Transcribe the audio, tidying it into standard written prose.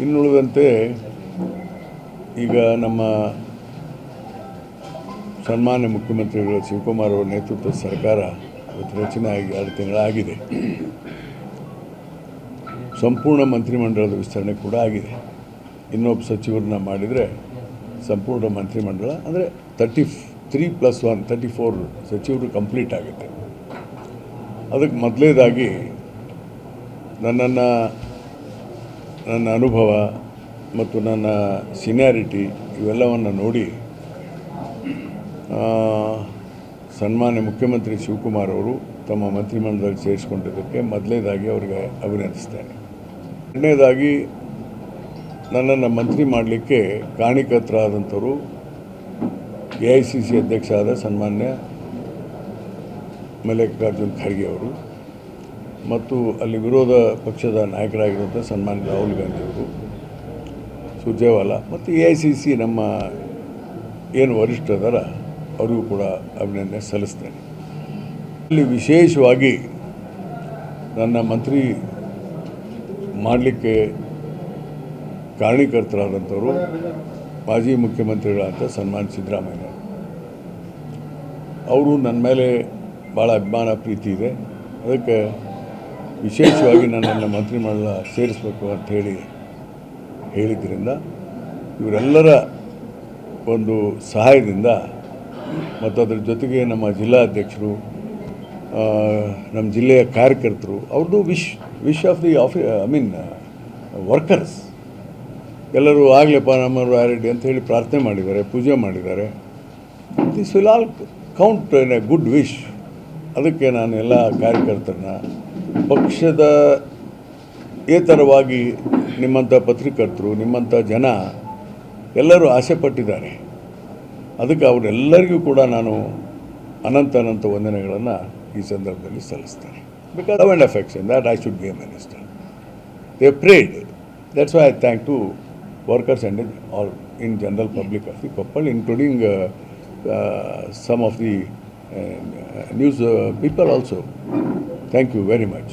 ಇನ್ನುಳಿದಂತೆ ಈಗ ನಮ್ಮ ಸನ್ಮಾನ್ಯ ಮುಖ್ಯಮಂತ್ರಿಗಳು ಶಿವಕುಮಾರ್ ಅವರ ನೇತೃತ್ವದ ಸರ್ಕಾರ ಇವತ್ತು ರಚನೆ ಆಗಿ 2 ತಿಂಗಳಾಗಿದೆ. ಸಂಪೂರ್ಣ ಮಂತ್ರಿಮಂಡಲದ ವಿಸ್ತರಣೆ ಕೂಡ ಆಗಿದೆ. ಇನ್ನೊಬ್ಬ ಸಚಿವರನ್ನ ಮಾಡಿದರೆ ಸಂಪೂರ್ಣ ಮಂತ್ರಿಮಂಡಲ ಅಂದರೆ 33+1 34 ಸಚಿವರು ಕಂಪ್ಲೀಟ್ ಆಗುತ್ತೆ. ಅದಕ್ಕೆ ಮೊದಲೇದಾಗಿ ನನ್ನ ಅನುಭವ ಮತ್ತು ನನ್ನ ಸೀನಿಯಾರಿಟಿ ಇವೆಲ್ಲವನ್ನು ನೋಡಿ ಸನ್ಮಾನ್ಯ ಮುಖ್ಯಮಂತ್ರಿ ಶಿವಕುಮಾರ್ ಅವರು ತಮ್ಮ ಮಂತ್ರಿಮಂಡಲದಲ್ಲಿ ಸೇರಿಸಿಕೊಂಡಿದ್ದಕ್ಕೆ ಮೊದಲನೇದಾಗಿ ಅವರಿಗೆ ಅಭಿನಂದಿಸ್ತೇನೆ. ಎರಡನೇದಾಗಿ ನನ್ನನ್ನು ಮಂತ್ರಿ ಮಾಡಲಿಕ್ಕೆ ಕಾರಣೀಕರ್ತರಾದಂಥವರು AICC ಅಧ್ಯಕ್ಷ ಆದ ಸನ್ಮಾನ್ಯ ಮಲ್ಲಿಕಾರ್ಜುನ್ ಖರ್ಗೆ ಅವರು ಮತ್ತು ಅಲ್ಲಿ ವಿರೋಧ ಪಕ್ಷದ ನಾಯಕರಾಗಿರುವಂಥ ಸನ್ಮಾನ್ಯ ರಾಹುಲ್ ಗಾಂಧಿ ಅವರು, ಸುರ್ಜೇವಾಲಾ ಮತ್ತು AICC ನಮ್ಮ ಏನು ವರಿಷ್ಠರದಾರ ಅವರಿಗೂ ಕೂಡ ಅಭಿನಂದನೆ ಸಲ್ಲಿಸ್ತೇನೆ. ಇಲ್ಲಿ ವಿಶೇಷವಾಗಿ ನನ್ನ ಮಂತ್ರಿ ಮಾಡಲಿಕ್ಕೆ ಕಾರಣೀಕರ್ತರಾದಂಥವರು ಮಾಜಿ ಮುಖ್ಯಮಂತ್ರಿಗಳಾದಂಥ ಸನ್ಮಾನ್ಯ ಸಿದ್ದರಾಮಯ್ಯ ಅವರು ನನ್ನ ಮೇಲೆ ಭಾಳ ಅಭಿಮಾನ ಪ್ರೀತಿ ಇದೆ. ಅದಕ್ಕೆ ವಿಶೇಷವಾಗಿ ನನ್ನನ್ನು ಮಂತ್ರಿಮಂಡಲ ಸೇರಿಸಬೇಕು ಅಂತ ಹೇಳಿದ್ದರಿಂದ ಇವರೆಲ್ಲರ ಒಂದು ಸಹಾಯದಿಂದ ಮತ್ತು ಅದರ ಜೊತೆಗೆ ನಮ್ಮ ಜಿಲ್ಲಾಧ್ಯಕ್ಷರು, ನಮ್ಮ ಜಿಲ್ಲೆಯ ಕಾರ್ಯಕರ್ತರು ಅವ್ರದ್ದು ವಿಶ್ ಆಫ್ ದಿ ವರ್ಕರ್ಸ್ ಎಲ್ಲರೂ ಆಗಲಪ್ಪ ನಮ್ಮವರು ಆರ್ಡಿ ಅಂತ ಹೇಳಿ ಪ್ರಾರ್ಥನೆ ಮಾಡಿದ್ದಾರೆ, ಪೂಜೆ ಮಾಡಿದ್ದಾರೆ. This will all count in a good wish. ಅದಕ್ಕೆ ನಾನು ಎಲ್ಲ ಕಾರ್ಯಕರ್ತರನ್ನ ಪಕ್ಷದ ಏತರವಾಗಿ ನಿಮ್ಮಂಥ ಪತ್ರಿಕರ್ತರು, ನಿಮ್ಮಂಥ ಜನ ಎಲ್ಲರೂ ಆಸೆ ಪಟ್ಟಿದ್ದಾರೆ. ಅದಕ್ಕೆ ಅವರೆಲ್ಲರಿಗೂ ಕೂಡ ನಾನು ಅನಂತ ವಂದನೆಗಳನ್ನು ಈ ಸಂದರ್ಭದಲ್ಲಿ ಸಲ್ಲಿಸ್ತೇನೆ. Because love and affection that I should be a minister. They prayed. That's why I thank to workers and all in general public of the Koppal, including some of the news people also. Thank you very much.